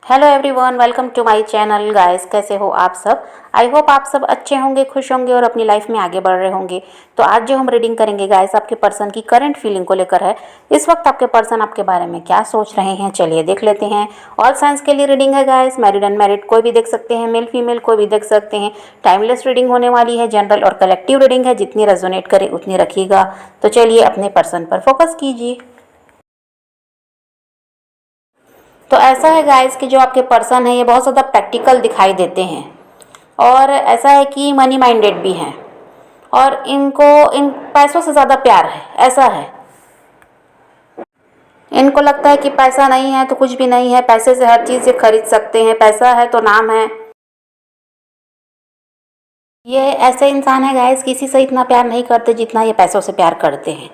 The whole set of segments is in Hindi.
Hello everyone, welcome to my channel guys. कैसे हो आप सब? आई होप आप सब अच्छे होंगे, खुश होंगे और अपनी लाइफ में आगे बढ़ रहे होंगे। तो आज जो हम रीडिंग करेंगे गाइस, आपके पर्सन की करंट फीलिंग को लेकर है। इस वक्त आपके पर्सन आपके बारे में क्या सोच रहे हैं, चलिए देख लेते हैं। ऑल साइंस के लिए रीडिंग है गाइस, मैरिड अनमैरिड कोई भी देख सकते हैं, मेल फीमेल कोई भी देख सकते हैं। टाइमलेस रीडिंग होने वाली है, जनरल और कलेक्टिव रीडिंग है, जितनी रेजोनेट करे उतनी रखिएगा। तो चलिए अपने पर्सन पर फोकस कीजिए। तो ऐसा है गाइस कि जो आपके पर्सन है ये बहुत ज़्यादा प्रैक्टिकल दिखाई देते हैं और ऐसा है कि मनी माइंडेड भी हैं और इनको इन पैसों से ज़्यादा प्यार है, ऐसा है। इनको लगता है कि पैसा नहीं है तो कुछ भी नहीं है, पैसे से हर चीज़ ये खरीद सकते हैं, पैसा है तो नाम है। ये ऐसे इंसान है गाइस, किसी से इतना प्यार नहीं करते जितना ये पैसों से प्यार करते हैं।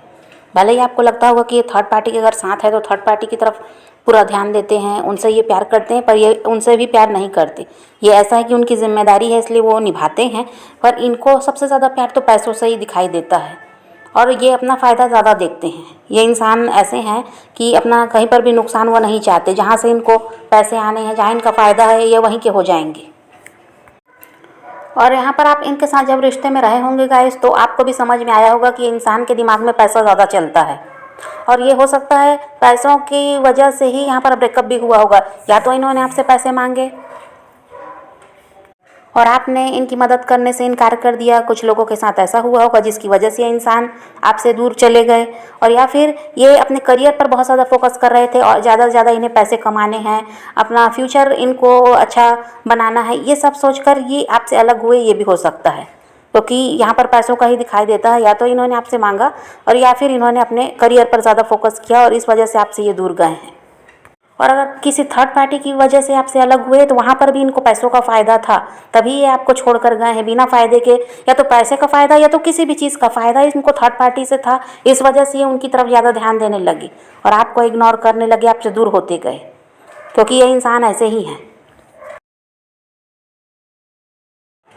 भले ही आपको लगता होगा कि ये थर्ड पार्टी के अगर साथ है तो थर्ड पार्टी की तरफ पूरा ध्यान देते हैं, उनसे ये प्यार करते हैं, पर ये उनसे भी प्यार नहीं करते। ये ऐसा है कि उनकी जिम्मेदारी है इसलिए वो निभाते हैं, पर इनको सबसे ज़्यादा प्यार तो पैसों से ही दिखाई देता है और ये अपना फ़ायदा ज़्यादा देखते हैं। ये इंसान ऐसे हैं कि अपना कहीं पर भी नुकसान वो नहीं चाहते। जहाँ से इनको पैसे आने हैं, जहाँ इनका फ़ायदा है, ये वहीं के हो जाएंगे। और यहाँ पर आप इनके साथ जब रिश्ते में रहे होंगे गाइस, तो आपको भी समझ में आया होगा कि इंसान के दिमाग में पैसा ज़्यादा चलता है और ये हो सकता है पैसों की वजह से ही यहाँ पर ब्रेकअप भी हुआ होगा। या तो इन्होंने आपसे पैसे मांगे और आपने इनकी मदद करने से इनकार कर दिया। कुछ लोगों के साथ ऐसा हुआ होगा जिसकी वजह से ये इंसान आपसे दूर चले गए। और या फिर ये अपने करियर पर बहुत ज़्यादा फोकस कर रहे थे और ज़्यादा से ज़्यादा इन्हें पैसे कमाने हैं, अपना फ्यूचर इनको अच्छा बनाना है, ये सब सोचकर ये आपसे अलग हुए, ये भी हो सकता है। क्योंकि यहाँ पर पैसों का ही दिखाई देता है। या तो इन्होंने आपसे मांगा और या फिर इन्होंने अपने करियर पर ज़्यादा फोकस किया और इस वजह से आपसे ये दूर गए हैं। और अगर किसी थर्ड पार्टी की वजह से आपसे अलग हुए तो वहाँ पर भी इनको पैसों का फ़ायदा था, तभी ये आपको छोड़ कर गए हैं बिना फ़ायदे के। या तो पैसे का फ़ायदा या तो किसी भी चीज़ का फ़ायदा इनको थर्ड पार्टी से था, इस वजह से ये उनकी तरफ ज़्यादा ध्यान देने लगे और आपको इग्नोर करने लगे, आपसे दूर होते गए, क्योंकि ये इंसान ऐसे ही हैं।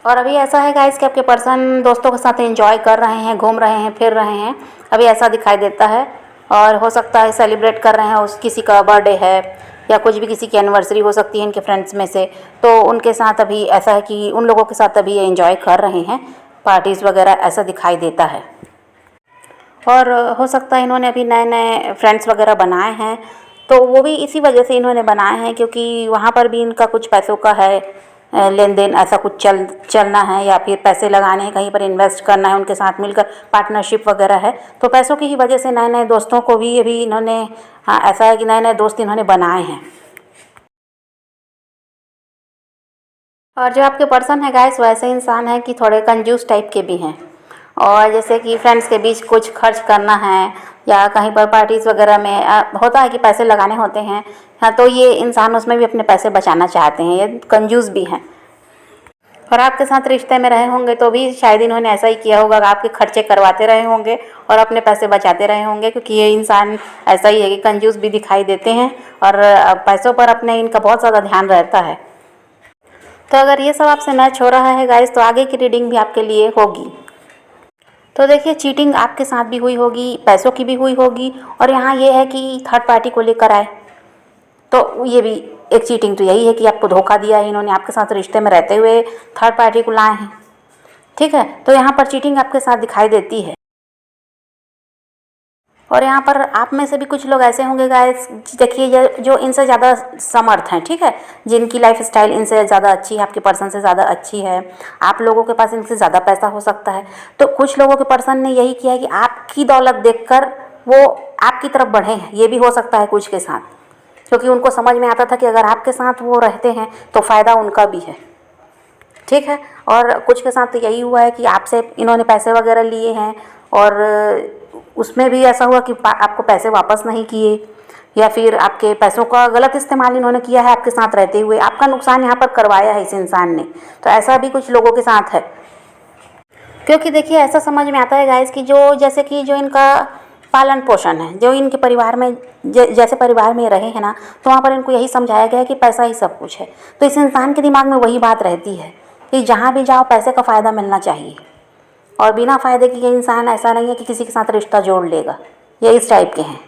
और अभी ऐसा है गाइस कि आपके पर्सन दोस्तों के साथ एंजॉय कर रहे हैं, घूम रहे हैं, फिर रहे हैं, अभी ऐसा दिखाई देता है। और हो सकता है सेलिब्रेट कर रहे हैं, उस किसी का बर्थडे है या कुछ भी, किसी की एनिवर्सरी हो सकती है इनके फ्रेंड्स में से। तो उनके साथ अभी ऐसा है कि उन लोगों के साथ अभी ये एंजॉय कर रहे हैं, पार्टीज़ वगैरह, ऐसा दिखाई देता है। और हो सकता है इन्होंने अभी नए नए फ्रेंड्स वगैरह बनाए हैं, तो वो भी इसी वजह से इन्होंने बनाए हैं क्योंकि वहाँ पर भी इनका कुछ पैसों का है लेन देन, ऐसा कुछ चलना है या फिर पैसे लगाने हैं, कहीं पर इन्वेस्ट करना है, उनके साथ मिलकर पार्टनरशिप वगैरह है। तो पैसों की ही वजह से नए नए दोस्तों को भी अभी इन्होंने, हाँ ऐसा है कि नए नए दोस्त इन्होंने बनाए हैं। और जो आपके पर्सन है गाइस, वैसे इंसान है कि थोड़े कंजूस टाइप के भी हैं। और जैसे कि फ्रेंड्स के बीच कुछ खर्च करना है या कहीं पर पार्टीज़ वगैरह में होता है कि पैसे लगाने होते हैं, हाँ, तो ये इंसान उसमें भी अपने पैसे बचाना चाहते हैं, ये कंजूस भी हैं। और आपके साथ रिश्ते में रहे होंगे तो भी शायद इन्होंने ऐसा ही किया होगा कि आपके खर्चे करवाते रहे होंगे और अपने पैसे बचाते रहे होंगे, क्योंकि ये इंसान ऐसा ही है कि कंजूस भी दिखाई देते हैं और पैसों पर अपने इनका बहुत ज़्यादा ध्यान रहता है। तो अगर ये सब आपसे मैच हो रहा है गाइस, तो आगे की रीडिंग भी आपके लिए होगी। तो देखिए, चीटिंग आपके साथ भी हुई होगी, पैसों की भी हुई होगी और यहाँ ये है कि थर्ड पार्टी को लेकर आए, तो ये भी एक चीटिंग तो यही है कि आपको धोखा दिया है इन्होंने, आपके साथ रिश्ते में रहते हुए थर्ड पार्टी को लाए हैं। ठीक है, तो यहाँ पर चीटिंग आपके साथ दिखाई देती है। और यहाँ पर आप में से भी कुछ लोग ऐसे होंगे गाइस, देखिए, जो इनसे ज़्यादा समर्थ हैं, ठीक है, जिनकी लाइफ स्टाइल इनसे ज़्यादा अच्छी है, आपके पर्सन से ज़्यादा अच्छी है। आप लोगों के पास इनसे ज़्यादा पैसा हो सकता है, तो कुछ लोगों के पर्सन ने यही किया है कि आपकी दौलत देखकर वो आपकी तरफ बढ़े हैं, ये भी हो सकता है कुछ के साथ, क्योंकि उनको समझ में आता था कि अगर आपके साथ वो रहते हैं तो फ़ायदा उनका भी है। ठीक है, और कुछ के साथ तो यही हुआ है कि आपसे इन्होंने पैसे वगैरह लिए हैं और उसमें भी ऐसा हुआ कि आपको पैसे वापस नहीं किए या फिर आपके पैसों का गलत इस्तेमाल इन्होंने किया है आपके साथ रहते हुए, आपका नुकसान यहाँ पर करवाया है इस इंसान ने। तो ऐसा भी कुछ लोगों के साथ है, क्योंकि देखिए ऐसा समझ में आता है गाइस कि जो, जैसे कि जो इनका पालन पोषण है, जो इनके परिवार में जैसे परिवार में रहे हैं ना, तो वहाँ पर इनको यही समझाया गया है कि पैसा ही सब कुछ है। तो इस इंसान के दिमाग में वही बात रहती है कि जहाँ भी जाओ पैसे का फ़ायदा मिलना चाहिए और बिना फ़ायदे के ये इंसान ऐसा नहीं है कि किसी के साथ रिश्ता जोड़ लेगा, ये इस टाइप के हैं।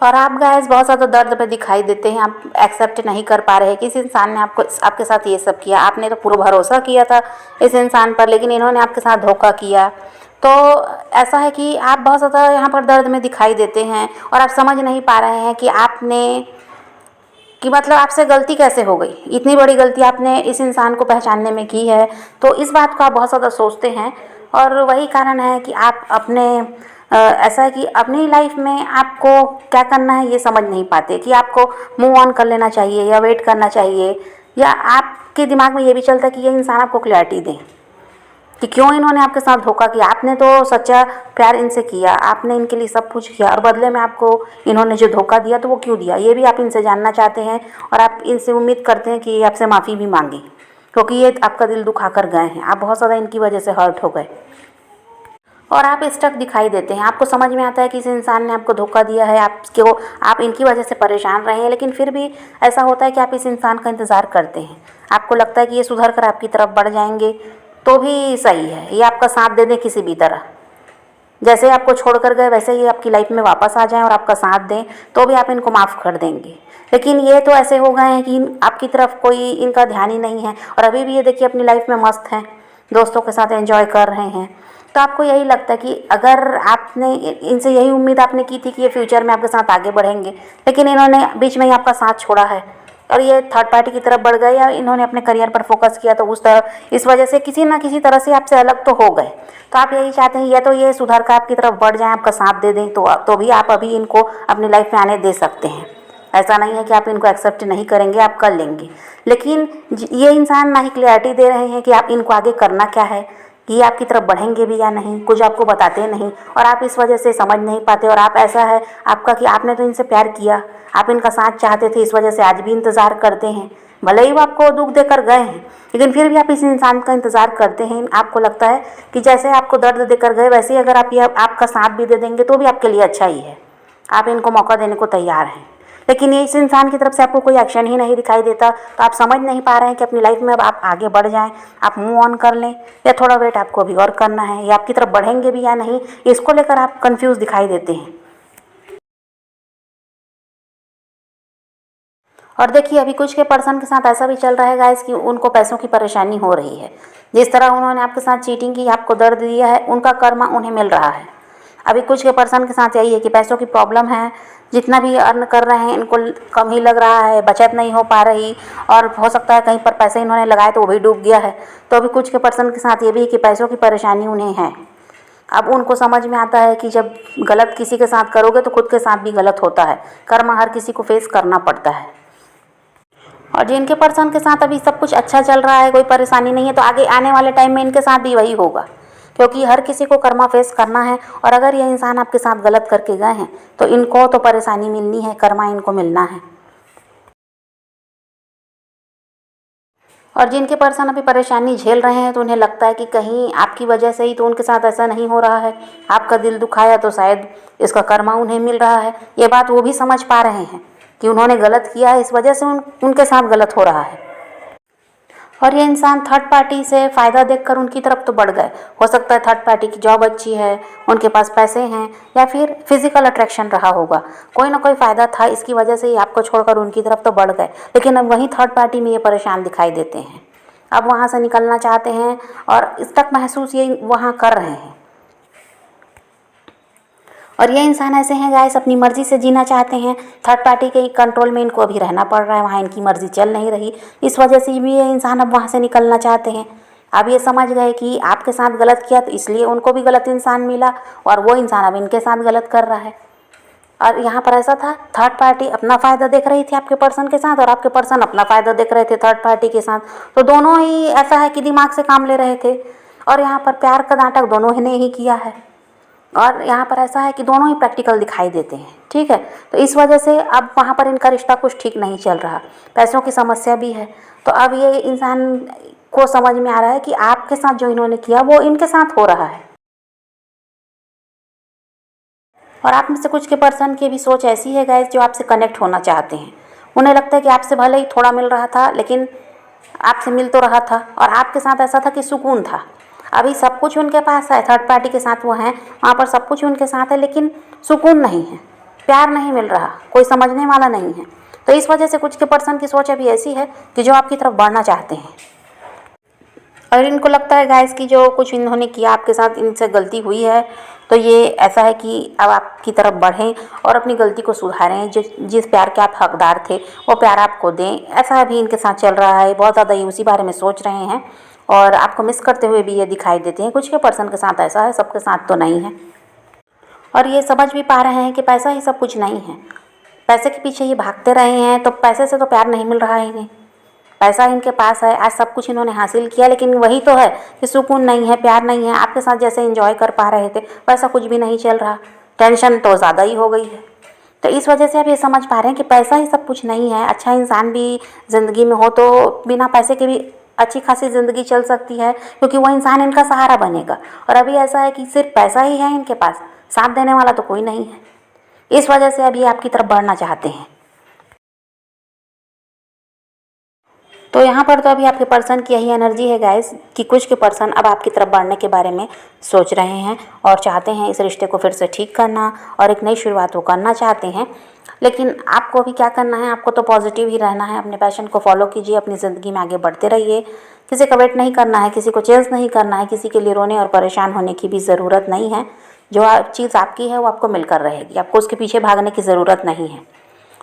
और आप गाइस बहुत ज़्यादा दर्द में दिखाई देते हैं, आप एक्सेप्ट नहीं कर पा रहे हैं कि इस इंसान ने आपको आपके साथ ये सब किया। आपने तो पूरा भरोसा किया था इस इंसान पर, लेकिन इन्होंने आपके साथ धोखा किया। तो ऐसा है कि आप बहुत ज़्यादा यहाँ पर दर्द में दिखाई देते हैं और आप समझ नहीं पा रहे हैं कि आपने कि मतलब आपसे गलती कैसे हो गई। इतनी बड़ी गलती आपने इस इंसान को पहचानने में की है, तो इस बात को आप बहुत ज़्यादा सोचते हैं। और वही कारण है कि आप अपने ऐसा है कि अपनी लाइफ में आपको क्या करना है ये समझ नहीं पाते कि आपको मूव ऑन कर लेना चाहिए या वेट करना चाहिए, या आपके दिमाग में ये भी चलता है कि ये इंसान आपको क्लैरिटी दें कि क्यों इन्होंने आपके साथ धोखा किया। आपने तो सच्चा प्यार इनसे किया, आपने इनके लिए सब कुछ किया, और बदले में आपको इन्होंने जो धोखा दिया तो वो क्यों दिया, ये भी आप इनसे जानना चाहते हैं। और आप इनसे उम्मीद करते हैं कि ये आपसे माफ़ी भी मांगे, क्योंकि ये आपका दिल दुखा कर गए हैं। आप बहुत ज़्यादा इनकी वजह से हर्ट हो गए और आप स्टक दिखाई देते हैं। आपको समझ में आता है कि इस इंसान ने आपको धोखा दिया है, आप इनकी वजह से परेशान रहे हैं, लेकिन फिर भी ऐसा होता है कि आप इस इंसान का इंतज़ार करते हैं। आपको लगता है कि ये सुधर कर आपकी तरफ बढ़ जाएंगे तो भी सही है, ये आपका साथ दे दें किसी भी तरह। जैसे आपको छोड़ कर गए वैसे ही आपकी लाइफ में वापस आ जाएं और आपका साथ दें, तो भी आप इनको माफ़ कर देंगे। लेकिन ये तो ऐसे हो गए हैं कि आपकी तरफ कोई इनका ध्यान ही नहीं है, और अभी भी ये देखिए अपनी लाइफ में मस्त हैं, दोस्तों के साथ एंजॉय कर रहे हैं। तो आपको यही लगता है कि अगर आपने इनसे यही उम्मीद आपने की थी कि ये फ्यूचर में आपके साथ आगे बढ़ेंगे, लेकिन इन्होंने बीच में ही आपका साथ छोड़ा है और ये थर्ड पार्टी की तरफ बढ़ गए, या इन्होंने अपने करियर पर फोकस किया, तो उस तरह इस वजह से किसी ना किसी तरह से आपसे अलग तो हो गए। तो आप यही चाहते हैं या तो ये सुधर कर आपकी तरफ बढ़ जाएं, आपका साथ दे दें, तो भी आप अभी इनको अपनी लाइफ में आने दे सकते हैं। ऐसा नहीं है कि आप इनको एक्सेप्ट नहीं करेंगे, आप कर लेंगे। लेकिन ये इंसान ना ही क्लियरिटी दे रहे हैं कि आप इनको आगे करना क्या है, कि ये आपकी तरफ बढ़ेंगे भी या नहीं, कुछ आपको बताते नहीं, और आप इस वजह से समझ नहीं पाते। और आप ऐसा है आपका कि आपने तो इनसे प्यार किया, आप इनका साथ चाहते थे, इस वजह से आज भी इंतज़ार करते हैं। भले ही वो आपको दुख देकर गए हैं, लेकिन फिर भी आप इस इंसान का इंतज़ार करते हैं। आपको लगता है कि जैसे आपको दर्द देकर गए वैसे ही अगर आप ये आपका साथ भी दे देंगे तो भी आपके लिए अच्छा ही है। आप इनको मौका देने को तैयार हैं, लेकिन ये इस इंसान की तरफ से आपको कोई एक्शन ही नहीं दिखाई देता। तो आप समझ नहीं पा रहे हैं कि अपनी लाइफ में अब आप आगे बढ़ जाएं, आप मूव ऑन कर लें, या थोड़ा वेट आपको अभी और करना है, या आपकी तरफ बढ़ेंगे भी या नहीं, इसको लेकर आप कंफ्यूज दिखाई देते हैं। और देखिए अभी कुछ के पर्सन के साथ ऐसा भी चल रहा है गाइस कि उनको पैसों की परेशानी हो रही है। जिस तरह उन्होंने आपके साथ चीटिंग की, आपको दर्द दिया है, उनका कर्मा उन्हें मिल रहा है। अभी कुछ के पर्सन के साथ यही है कि पैसों की प्रॉब्लम है, जितना भी अर्न कर रहे हैं इनको कम ही लग रहा है, बचत नहीं हो पा रही, और हो सकता है कहीं पर पैसे इन्होंने लगाए तो वो भी डूब गया है। तो अभी कुछ के पर्सन के साथ ये भी है कि पैसों की परेशानी उन्हें है। अब उनको समझ में आता है कि जब गलत किसी के साथ करोगे तो खुद के साथ भी गलत होता है, कर्म हर किसी को फेस करना पड़ता है। और जिनके पर्सन के साथ अभी सब कुछ अच्छा चल रहा है, कोई परेशानी नहीं है, तो आगे आने वाले टाइम में इनके साथ भी वही होगा, क्योंकि हर किसी को कर्मा फेस करना है। और अगर ये इंसान आपके साथ गलत करके गए हैं तो इनको तो परेशानी मिलनी है, कर्मा इनको मिलना है। और जिनके पर्सन अभी परेशानी झेल रहे हैं तो उन्हें लगता है कि कहीं आपकी वजह से ही तो उनके साथ ऐसा नहीं हो रहा है, आपका दिल दुखाया तो शायद इसका कर्मा उन्हें मिल रहा है। ये बात वो भी समझ पा रहे हैं कि उन्होंने गलत किया है, इस वजह से उनके साथ गलत हो रहा है। और ये इंसान थर्ड पार्टी से फ़ायदा देखकर उनकी तरफ तो बढ़ गए। हो सकता है थर्ड पार्टी की जॉब अच्छी है, उनके पास पैसे हैं, या फिर फिजिकल अट्रैक्शन रहा होगा, कोई ना कोई फ़ायदा था, इसकी वजह से ही आपको छोड़कर उनकी तरफ तो बढ़ गए। लेकिन अब वहीं थर्ड पार्टी में ये परेशान दिखाई देते हैं, अब वहाँ से निकलना चाहते हैं और स्टक महसूस ये वहाँ कर रहे हैं। और ये इंसान ऐसे हैं गाइस, अपनी मर्ज़ी से जीना चाहते हैं, थर्ड पार्टी के कंट्रोल में इनको अभी रहना पड़ रहा है, वहाँ इनकी मर्ज़ी चल नहीं रही, इस वजह से भी ये इंसान अब वहाँ से निकलना चाहते हैं। अब ये समझ गए कि आपके साथ गलत किया तो इसलिए उनको भी गलत इंसान मिला, और वो इंसान अब इनके साथ गलत कर रहा है। और यहाँ पर ऐसा था, थर्ड पार्टी अपना फ़ायदा देख रही थी आपके पर्सन के साथ, और आपके पर्सन अपना फ़ायदा देख रहे थे थर्ड पार्टी के साथ। तो दोनों ही ऐसा है कि दिमाग से काम ले रहे थे, और यहाँ पर प्यार का नाटक दोनों ही ने ही किया है। और यहाँ पर ऐसा है कि दोनों ही प्रैक्टिकल दिखाई देते हैं, ठीक है। तो इस वजह से अब वहाँ पर इनका रिश्ता कुछ ठीक नहीं चल रहा, पैसों की समस्या भी है। तो अब ये इंसान को समझ में आ रहा है कि आपके साथ जो इन्होंने किया वो इनके साथ हो रहा है। और आप में से कुछ के पर्सन की भी सोच ऐसी है गाइस, जो आपसे कनेक्ट होना चाहते हैं। उन्हें लगता है कि आपसे भले ही थोड़ा मिल रहा था, लेकिन आपसे मिल तो रहा था, और आपके साथ ऐसा था कि सुकून था। अभी सब कुछ उनके पास है, थर्ड पार्टी के साथ वो हैं, वहाँ पर सब कुछ उनके साथ है, लेकिन सुकून नहीं है। प्यार नहीं मिल रहा, कोई समझने वाला नहीं है। तो इस वजह से कुछ के पर्सन की सोच अभी ऐसी है कि जो आपकी तरफ बढ़ना चाहते हैं, और इनको लगता है गाइस कि जो कुछ इन्होंने किया आपके साथ, इनसे गलती हुई है, तो ये ऐसा है कि अब आपकी तरफ बढ़ें और अपनी गलती को सुधारें। जिस प्यार के आप हकदार थे वो प्यार आपको दें, ऐसा अभी इनके साथ चल रहा है। बहुत ज़्यादा ये उसी बारे में सोच रहे हैं और आपको मिस करते हुए भी ये दिखाई देते हैं। कुछ के पर्सन के साथ ऐसा है, सबके साथ तो नहीं है। और ये समझ भी पा रहे हैं कि पैसा ही सब कुछ नहीं है। पैसे के पीछे ये भागते रहे हैं, तो पैसे से तो प्यार नहीं मिल रहा है इन्हें। पैसा इनके पास है, आज सब कुछ इन्होंने हासिल किया, लेकिन वही तो है कि सुकून नहीं है, प्यार नहीं है। आपके साथ जैसे एंजॉय कर पा रहे थे वैसा कुछ भी नहीं चल रहा, टेंशन तो ज़्यादा ही हो गई है। तो इस वजह से आप ये समझ पा रहे हैं कि पैसा ही सब कुछ नहीं है। अच्छा इंसान भी ज़िंदगी में हो तो बिना पैसे के भी अच्छी खासी ज़िंदगी चल सकती है, क्योंकि वो इंसान इनका सहारा बनेगा। और अभी ऐसा है कि सिर्फ पैसा ही है इनके पास, साथ देने वाला तो कोई नहीं है। इस वजह से अभी आपकी तरफ बढ़ना चाहते हैं। तो यहाँ पर तो अभी आपके पर्सन की यही एनर्जी है गाइस कि कुछ के पर्सन अब आपकी तरफ बढ़ने के बारे में सोच रहे हैं और चाहते हैं इस रिश्ते को फिर से ठीक करना और एक नई शुरुआत वो करना चाहते हैं। लेकिन आपको अभी क्या करना है, आपको तो पॉजिटिव ही रहना है, अपने पैशन को फॉलो कीजिए, अपनी ज़िंदगी में आगे बढ़ते रहिए। किसी का वेट नहीं करना है, किसी को चेंज नहीं करना है, किसी के लिए रोने और परेशान होने की भी ज़रूरत नहीं है। जो चीज़ आपकी है वो आपको मिलकर रहेगी, आपको उसके पीछे भागने की ज़रूरत नहीं है।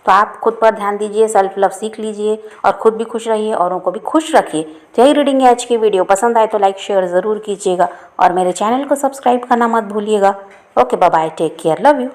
तो आप खुद पर ध्यान दीजिए, सेल्फ लव सीख लीजिए और खुद भी खुश रहिए, औरों को भी खुश रखिए। तो यही रीडिंग है आज की वीडियो। पसंद आए तो लाइक शेयर ज़रूर कीजिएगा और मेरे चैनल को सब्सक्राइब करना मत भूलिएगा। Okay bye bye, take care, love you.